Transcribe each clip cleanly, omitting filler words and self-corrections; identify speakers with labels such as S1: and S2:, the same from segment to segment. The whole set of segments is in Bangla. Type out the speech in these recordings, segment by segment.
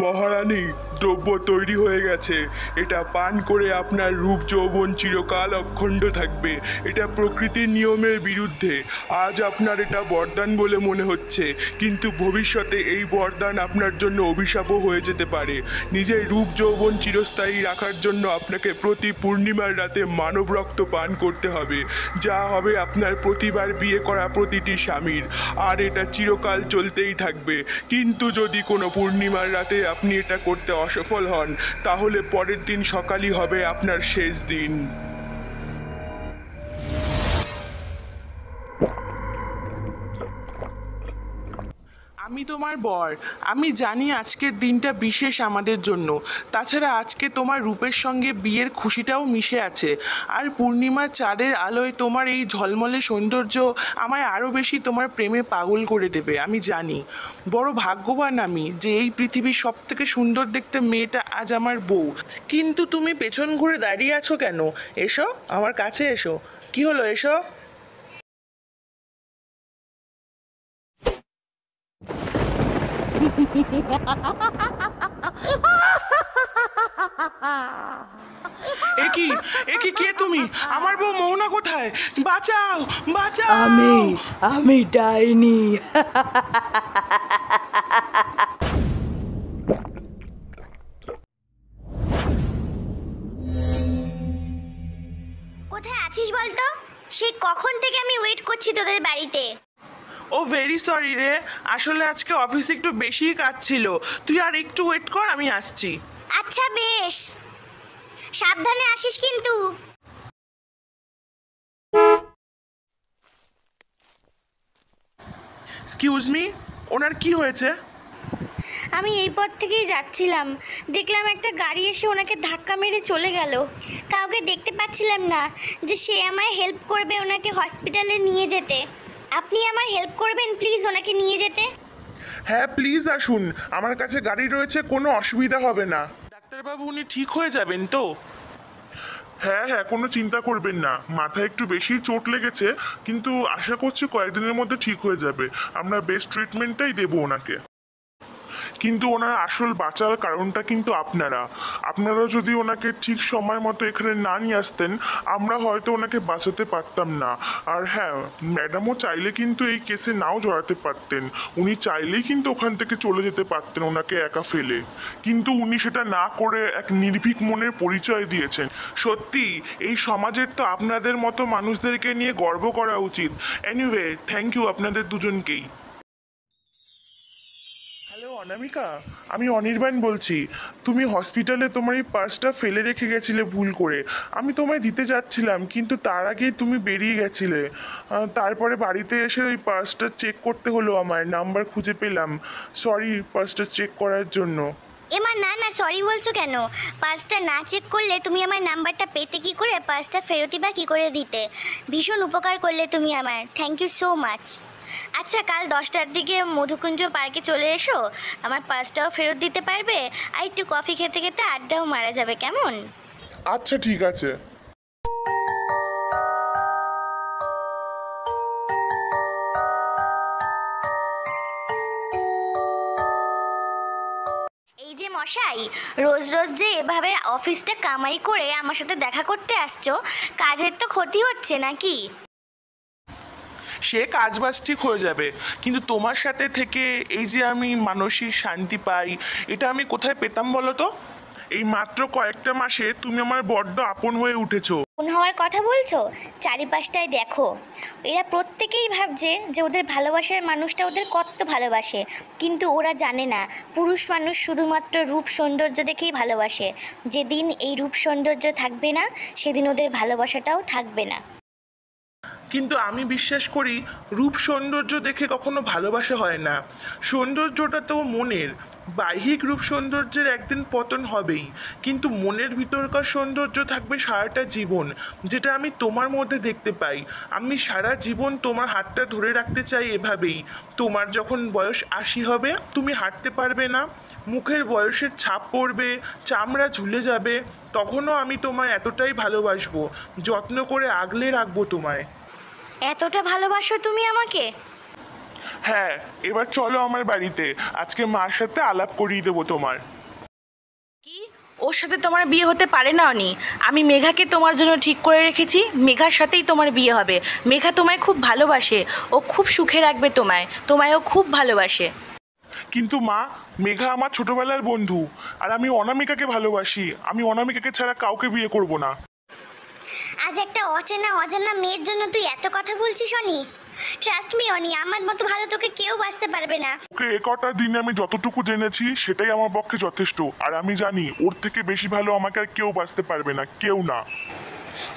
S1: মহারানী, দ্রব্য তৈরি হয়ে গেছে। এটা পান করে আপনার রূপ যৌবন চিরকাল অখণ্ড থাকবে। এটা প্রকৃতির নিয়মের বিরুদ্ধে। আজ আপনার এটা বরদান বলে মনে হচ্ছে, কিন্তু ভবিষ্যতে এই বরদান আপনার জন্য অভিশাপও হয়ে যেতে পারে। নিজের রূপ যৌবন চিরস্থায়ী রাখার জন্য আপনাকে প্রতি পূর্ণিমার রাতে মানব রক্ত পান করতে হবে, যা হবে আপনার প্রতিবার বিয়ে করা প্রতিটি স্বামীর। আর এটা চিরকাল চলতেই থাকবে। কিন্তু যদি কোনো পূর্ণিমার রাতে আপনি এটা করতে অসফল হন, তাহলে পরের দিন সকালই হবে আপনার শেষ দিন।
S2: আমি তোমার বর। আমি জানি আজকের দিনটা বিশেষ আমাদের জন্য। তাছাড়া আজকে তোমার রূপের সঙ্গে বিয়ের খুশিটাও মিশে আছে। আর পূর্ণিমার চাঁদের আলোয় তোমার এই ঝলমলে সৌন্দর্য আমায় আরও বেশি তোমার প্রেমে পাগল করে দেবে। আমি জানি বড় ভাগ্যবান আমি যে এই পৃথিবীর সব থেকে সুন্দর দেখতে মেয়েটা আজ আমার বউ। কিন্তু তুমি পেছন ঘুরে দাঁড়িয়ে আছো কেন? এসো, আমার কাছে এসো। কি হলো, এসো। একি একি কে তুমি? আমার বউ মোহনা কোথায়? বাঁচাও, বাঁচাও।
S3: আমি ডাইনি।
S4: কোথায় আছিস বলতো? সে কখন থেকে আমি ওয়েট করছি তোদের বাড়িতে।
S2: ও ভেরি সরি রে, আসলে আজকে অফিসে একটু বেশিই কাজ ছিল। তুই আর একটু ওয়েট কর, আমি আসছি।
S4: আচ্ছা বেশ, সাবধানে আসিস কিন্তু।
S2: এক্সকিউজ মি, ওনার কি হয়েছে?
S4: আমি এই পথ থেকেই যাচ্ছিলাম, দেখলাম একটা গাড়ি এসে ওনাকে ধাক্কা মেরে চলে গেল। কাউকে দেখতে পাচ্ছিলাম না যে সে আমায় হেল্প করবে ওনাকে হসপিটালে নিয়ে যেতে। আপনি আমার হেল্প করবেন প্লিজ ওনাকে নিয়ে যেতে?
S1: হ্যাঁ প্লিজ আসুন, আমার কাছে গাড়ি রয়েছে, কোনো অসুবিধা হবে না।
S2: ডাক্তারবাবু, উনি ঠিক হয়ে যাবেন তো?
S1: হ্যাঁ হ্যাঁ, কোনো চিন্তা করবেন না। মাথায় একটু বেশি চোট লেগেছে, কিন্তু আশা করছি কয়েকদিনের মধ্যে ঠিক হয়ে যাবে। আমরা বেস্ট ট্রিটমেন্টটাই দেবো ওনাকে। কিন্তু ওনার আসল বাঁচার কারণটা কিন্তু আপনারা যদি ওনাকে ঠিক সময় মতো এখানে না নিয়ে আসতেন, আমরা হয়তো ওনাকে বাঁচাতে পারতাম না। আর হ্যাঁ, ম্যাডামও চাইলে কিন্তু এই কেসে নাও জড়াতে পারতেন। উনি চাইলেই কিন্তু ওখান থেকে চলে যেতে পারতেন ওনাকে একা ফেলে, কিন্তু উনি সেটা না করে এক নির্ভীক মনের পরিচয় দিয়েছেন। সত্যি এই সমাজের তো আপনাদের মতো মানুষদেরকে নিয়ে গর্ব করা উচিত। এনিওয়ে, থ্যাংক ইউ আপনাদের দুজনকেই। হ্যালো অনামিকা, আমি অনির্বাণ বলছি। তুমি হসপিটালে তোমার এই পার্সটা ফেলে রেখে গেছিলে ভুল করে। আমি তোমায় দিতে যাচ্ছিলাম, কিন্তু তার আগেই তুমি বেরিয়ে গেছিলে। তারপরে বাড়িতে এসে ওই পার্সটা চেক করতে হলো, আমায় নাম্বার খুঁজে পেলাম। সরি পার্সটা চেক করার জন্য।
S4: এমা না না, সরি বলছো কেন? পার্সটা না চেক করলে তুমি আমার নাম্বারটা পেতে কি করে? পার্সটা ফেরতই বা কী করে দিতে? ভীষণ উপকার করলে তুমি আমার, থ্যাংক ইউ সো মাচ। আচ্ছা, কাল 10টার দিকে মধুকুঞ্জ পার্কে চলে এসো, আমার পার্সটাও ফেরত দিতে পারবে, আর একটু কফি খেতে খেতে আড্ডাও মারা যাবে, কেমন?
S1: আচ্ছা ঠিক আছে।
S4: এই যে মশাই, রোজ রোজ যে এভাবে অফিসটা কামাই করে আমার সাথে দেখা করতে আসছো, কাজের তো ক্ষতি হচ্ছে নাকি?
S2: সে কাজবাজ ঠিক হয়ে যাবে, কিন্তু তোমার সাথে থেকে এই যে আমি মানসিক শান্তি পাই, এটা আমি কোথায় পেতাম বলো তো?
S1: এই মাত্র কয়েকটা মাসে তুমি আমার বড্ড আপন হয়ে উঠেছো।
S4: কোন হওয়ার কথা বলছো? চারিপাশটায় দেখো, এরা প্রত্যেকেই ভাবছে যে ওদের ভালোবাসার মানুষটা ওদের কত ভালোবাসে, কিন্তু ওরা জানে না পুরুষ মানুষ শুধুমাত্র রূপ সৌন্দর্য দেখেই ভালোবাসে। যেদিন এই রূপ সৌন্দর্য থাকবে না, সেদিন ওদের ভালোবাসাটাও থাকবে না।
S2: কিন্তু আমি বিশ্বাস করি রূপ সৌন্দর্য দেখে কখনো ভালোবাসা হয় না। সৌন্দর্যটা তো মনের। বাহ্যিক রূপ সৌন্দর্যের একদিন পতন হবেই, কিন্তু মনের ভিতরকার সৌন্দর্য থাকবে সারাটা জীবন, যেটা আমি তোমার মধ্যে দেখতে পাই। আমি সারা জীবন তোমার হাতটা ধরে রাখতে চাই এভাবেই। তোমার যখন বয়স 80 হবে, তুমি হাঁটতে পারবে না, মুখের বয়সের ছাপ পড়বে, চামড়া ঝুলে যাবে, তখনও আমি তোমায় এতটাই ভালোবাসবো, যত্ন করে আগলে রাখবো তোমায়।
S4: এতটা ভালোবাসো তুমি আমাকে?
S1: হ্যাঁ, এবার চলো আমার বাড়িতে, আজকে মার সাথে আলাপ করিয়ে দেবো তোমার।
S3: কি ওর সাথে তোমার বিয়ে হতে পারে না অনি? আমি মেঘাকে তোমার জন্য ঠিক করে রেখেছি, মেঘার সাথেই তোমার বিয়ে হবে। মেঘা তোমায় খুব ভালোবাসে, ও খুব সুখে রাখবে তোমায় ও খুব ভালোবাসে।
S1: কিন্তু মা, মেঘা আমার ছোটবেলার বন্ধু, আর আমি অনামিকাকে ভালোবাসি। আমি অনামিকাকে ছাড়া কাউকে বিয়ে করব না।
S4: আজ একটা অচেনা অজানা মেয়ের জন্য তুই এত কথা বলছিস অনি? ট্রাস্ট মি অনি, আমার মতো ভালো তোকে কেউ বাঁচতে পারবে না।
S1: ওকে এ কটা দিনে আমি যতটুকু জেনেছি সেটাই আমার পক্ষে যথেষ্ট, আর আমি জানি ওর থেকে বেশি ভালো আমাকে আর কেউ বাঁচতে পারবে না, কেউ না।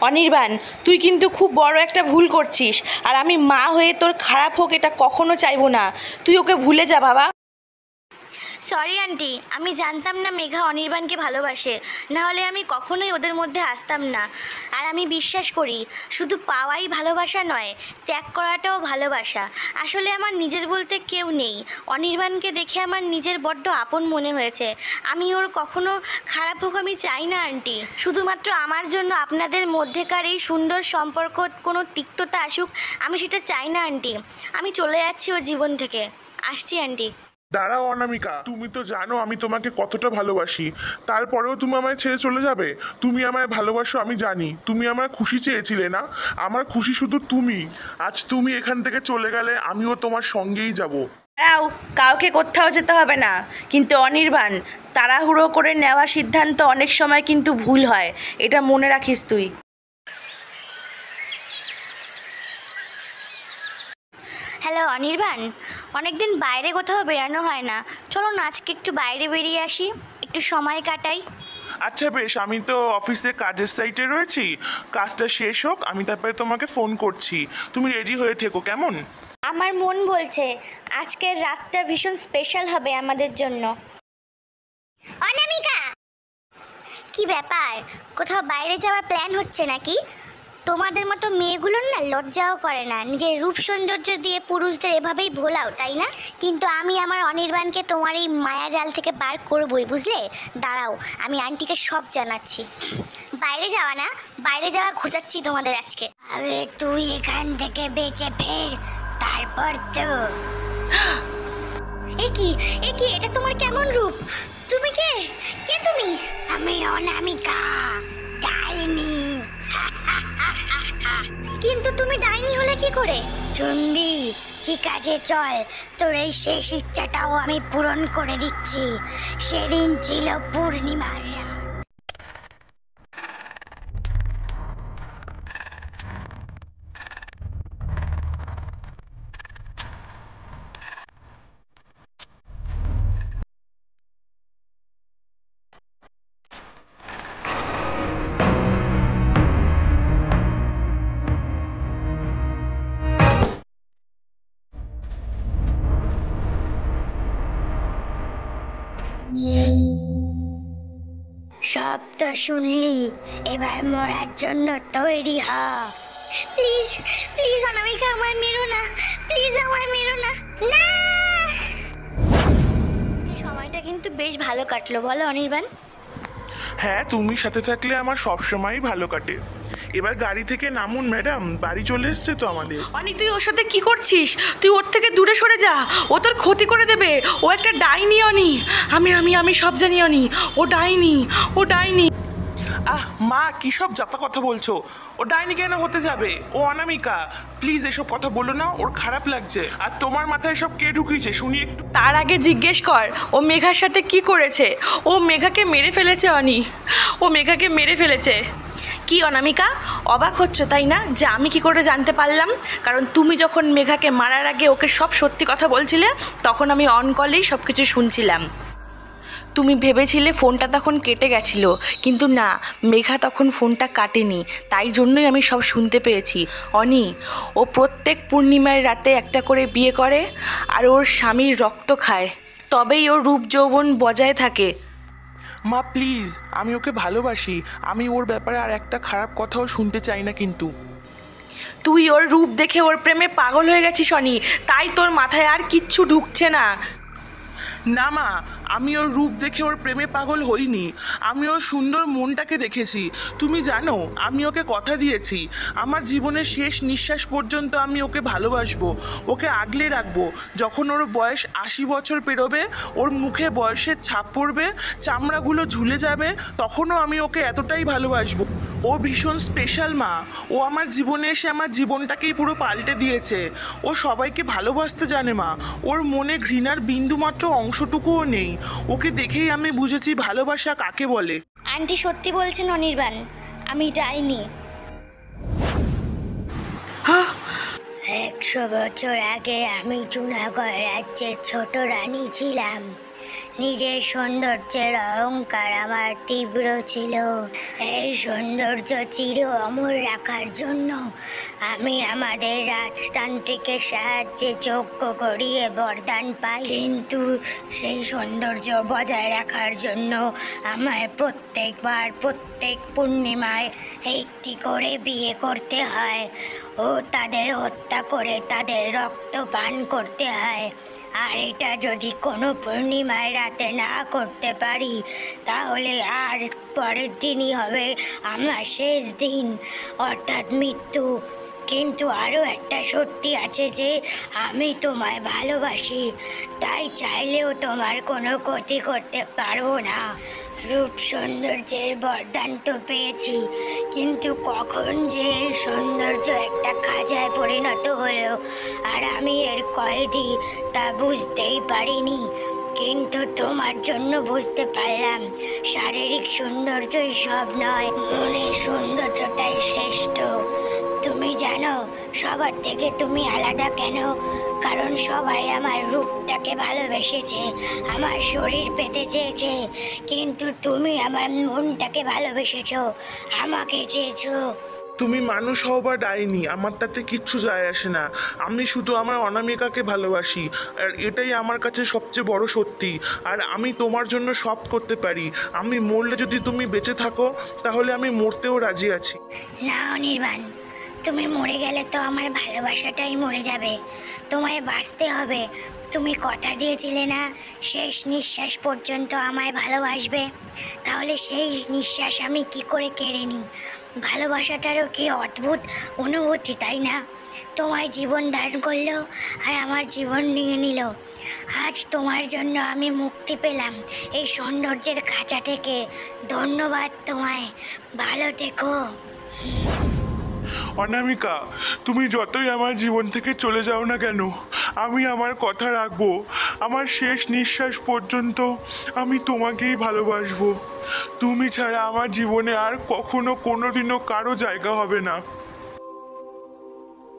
S3: অনির্বাণ, তুই কিন্তু খুব বড় একটা ভুল করছিস, আর আমি মা হয়ে তোর খারাপ হোক এটা কখনো চাইবো না। তুই ওকে ভুলে যা বাবা।
S4: সরি আন্টি, আমি জানতাম না মেঘা অনির্বাণকে ভালোবাসে, না হলে আমি কখনোই ওদের মধ্যে আসতাম না। আর আমি বিশ্বাস করি শুধু পাওয়াই ভালোবাসা নয়, ত্যাগ করাটাও ভালোবাসা। আসলে আমার নিজের বলতে কেউ নেই, অনির্বাণকে দেখে আমার নিজের বড্ড আপন মনে হয়েছে। আমি ওর কখনো খারাপ হোক আমি চাই না আন্টি। শুধুমাত্র আমার জন্য আপনাদের মধ্যেকার এই সুন্দর সম্পর্ক কোনো তিক্ততা আসুক আমি সেটা চাই না আন্টি। আমি চলে যাচ্ছি ওর জীবন থেকে, আসছি আন্টি।
S1: দাঁড়াও অনামিকা, তুমি তো জানো আমি তোমাকে কতটা ভালোবাসি, তারপরেও তুমি আমায় ছেড়ে চলে যাবে? তুমি আমায় ভালোবাসো আমি জানি, তুমি আমার খুশি চেয়েছিলে না? আমার খুশি শুধু তুমি। আজ তুমি এখান থেকে চলে গেলে আমিও তোমার সঙ্গেই যাব।
S3: দাঁড়াও, কাউকে কোথাও যেতে হবে না। কিন্তু অনির্বাণ, তাড়াহুড়ো করে নেওয়া সিদ্ধান্ত অনেক সময় কিন্তু ভুল হয়, এটা মনে রাখিস তুই।
S4: হ্যালো অনির্বাণ, অনেকদিন বাইরে কোথাও বেরানো হয় না, চলো না আজকে একটু বাইরে বেরিয়ে আসি, একটু সময় কাটাই।
S1: আচ্ছা বেশ, আমি তো অফিসে কাজের সাইটে রয়েছি, কাজটা শেষ হোক আমি তারপরে তোমাকে ফোন করছি। তুমি রেডি হয়ে থেকো কেমন?
S4: আমার মন বলছে আজকের রাতটা ভীষণ স্পেশাল হবে আমাদের জন্য। অনামিকা, কি ব্যাপার, কোথাও বাইরে যাওয়ার প্ল্যান হচ্ছে নাকি? তোমাদের মতো মেয়েগুলোর না লজ্জাও করে না, নিজের রূপ সৌন্দর্য দিয়ে পুরুষদের এভাবেই ভোলাও, তাই না? কিন্তু আমি আমার অনির্বাণকে তোমার এই মায়াজাল থেকে বার করবই, বুঝলে? দাঁড়াও, আমি আন্টিকে সব জানাচ্ছি। বাইরে যাওয়া না, বাইরে যাওয়া খোঁজাচ্ছি তোমাদের আজকে। আরে তুই এখান থেকে বেঁচে ফের, তারপর তো। একি একি, এটা তোমার কেমন রূপ? তুমি কে? কে তুমি? আমি অনামিকা, ডাইনি। কিন্তু তুমি ডাইনি হলে কি করে? চন্ডী, ঠিক আছে চল, তোর এই শেষ ইচ্ছাটাও আমি পূরণ করে দিচ্ছি। সেদিন ছিল পূর্ণিমার রাত। শব্দ শুনলি, এবার মরার জন্য তৈরি হ। প্লিজ প্লিজ অনামিকা, আমায় মেরো না, প্লিজ আমায় মেরো না। না, সময়টা কিন্তু বেশ ভালো কাটলো, বলো অনির্বাণ?
S1: হ্যাঁ, তুমি সাথে থাকলে আমার সবসময়ই ভালো কাটে। এবার গাড়ি থেকে নামুন ম্যাডাম, বাড়ি চলে এসছে তো আমাদের।
S3: অনি, তুই ওর সাথে কি করছিস? তুই ওর থেকে দূরে সরে যা, ও তোর ক্ষতি করে দেবে। ও একটা ডাইনি অনি, আমি আমি আমি সব জানি অনি, ও ডাইনি, ও ডাইনি।
S2: আহ মা, কী সব জাতা কথা বলছো? ও ডাইনি কেন হতে যাবে? ও অনামিকা, প্লিজ এসব কথা বলো না, ওর খারাপ লাগছে। আর তোমার মাথায় সব কে ঢুকিয়েছে শুনি একটু।
S3: তার আগে জিজ্ঞেস কর ও মেঘার সাথে কি করেছে। ও মেঘাকে মেরে ফেলেছে অনি, ও মেঘাকে মেরে ফেলেছে। কি অনামিকা, অবাক হচ্ছ তাই না যে আমি কি করে জানতে পারলাম? কারণ তুমি যখন মেঘাকে মারার আগে ওকে সব সত্যি কথা বলছিলে, তখন আমি অন কলেই সব কিছু শুনছিলাম। তুমি ভেবেছিলে ফোনটা তখন কেটে গেছিল, কিন্তু না, মেঘা তখন ফোনটা কাটেনি, তাই জন্যই আমি সব শুনতে পেয়েছি। অনি, ও প্রত্যেক পূর্ণিমার রাতে একটা করে বিয়ে করে আর ওর স্বামীর রক্ত খায়, তবেই ওর রূপ যৌবন বজায় থাকে।
S2: মা প্লিজ, আমি ওকে ভালোবাসি, আমি ওর ব্যাপারে আর একটা খারাপ কথাও শুনতে চাই না। কিন্তু
S3: তুই ওর রূপ দেখে ওর প্রেমে পাগল হয়ে গেছিস অনি, তাই তোর মাথায় আর কিচ্ছু ঢুকছে না।
S2: না মা, আমি ওর রূপ দেখে ওর প্রেমে পাগল হইনি, আমি ওর সুন্দর মনটাকে দেখেছি। তুমি জানো, আমি ওকে কথা দিয়েছি আমার জীবনের শেষ নিঃশ্বাস পর্যন্ত আমি ওকে ভালোবাসবো, ওকে আগলে রাখবো। যখন ওর বয়স 80 বছর পেরোবে, ওর মুখে বয়সের ছাপ পড়বে, চামড়াগুলো ঝুলে যাবে, তখনও আমি ওকে এতটাই ভালোবাসবো। ও ভীষণ স্পেশাল মা, ও আমার জীবনে এসে আমার জীবনটাকেই পুরো পাল্টে দিয়েছে। ও সবাইকে ভালোবাসতে জানে মা, ওর মনে ঘৃণার বিন্দুমাত্র অংশটুকুও নেই। ওকে দেখেই আমি বুঝেছি ভালোবাসা কাকে বলে।
S4: আন্টি সত্যি বলছেন অনির্বাণ, আমি যাইনি। 100 বছর আগে আমি জুনাগড় রাজ্যের ছোট রানী ছিলাম। নিজের সৌন্দর্যের অহংকার আমার তীব্র ছিল। এই সৌন্দর্য চির অমর রাখার জন্য আমি আমাদের রাজতান্ত্রিকের সাহায্যে যজ্ঞ করিয়ে বরদান পাই। কিন্তু সেই সৌন্দর্য বজায় রাখার জন্য আমার প্রত্যেক পূর্ণিমায় একটি করে বিয়ে করতে হয় ও তাদের হত্যা করে তাদের রক্ত পান করতে হয়। আর এটা যদি কোনো পূর্ণিমায় রাতে না করতে পারি, তাহলে আর পরের দিনই হবে আমার শেষ দিন, অর্থাৎ মৃত্যু। কিন্তু আরও একটা সত্যি আছে যে আমি তোমায় ভালোবাসি, তাই চাইলেও তোমার কোনো ক্ষতি করতে পারবো না। রূপ সৌন্দর্যের বরদান তো পেয়েছি, কিন্তু কখন যে এই সৌন্দর্য একটা খাঁচায় পরিণত হলো আর আমি এর কয়েদি, তা বুঝতেই পারিনি। কিন্তু তোমার জন্য বুঝতে পারলাম শারীরিক সৌন্দর্যই সব নয়, মনের সৌন্দর্যটাই শ্রেষ্ঠ। তুমি জানো সবার থেকে তুমি আলাদা কেন? কারণ সবাই আমার রূপটাকে ভালোবেসেছে, আমার শরীর পেতে চেয়েছে, কিন্তু তুমি আমার মনটাকে ভালোবেসেছো, আমাকে চেয়েছো।
S2: তুমি মানুষ হও বা ডাইনি, আমার তাতে কিচ্ছু যায় আসে না। আমি শুধু আমার অনামিকাকে ভালোবাসি, আর এটাই আমার কাছে সবচেয়ে বড় সত্যি। আর আমি তোমার জন্য সব করতে পারি। আমি মরলে যদি তুমি বেঁচে থাকো, তাহলে আমি মরতেও রাজি আছি।
S4: না অনির্বাণ, তুমি মরে গেলে তো আমার ভালোবাসাটাই মরে যাবে। তোমায় বাঁচতে হবে। তুমি কথা দিয়েছিলে না শেষ নিঃশ্বাস পর্যন্ত আমায় ভালোবাসবে, তাহলে সেই নিঃশ্বাস আমি কি করে কেড়ে নিই? ভালোবাসাটারও কি অদ্ভুত অনুভূতি, তাই না? তোমায় জীবন দান করলো আর আমার জীবন নিয়ে নিল। আজ তোমার জন্য আমি মুক্তি পেলাম এই সৌন্দর্যের খাঁচা থেকে। ধন্যবাদ তোমায়, ভালো থেকো।
S1: অনামিকা, তুমি যতই আমার জীবন থেকে চলে যাও না কেন, আমি আমার কথা রাখবো। আমার শেষ নিঃশ্বাস পর্যন্ত আমি তোমাকেই ভালোবাসবো। তুমি ছাড়া আমার জীবনে আর কখনো কোনোদিনও কারো জায়গা হবে না।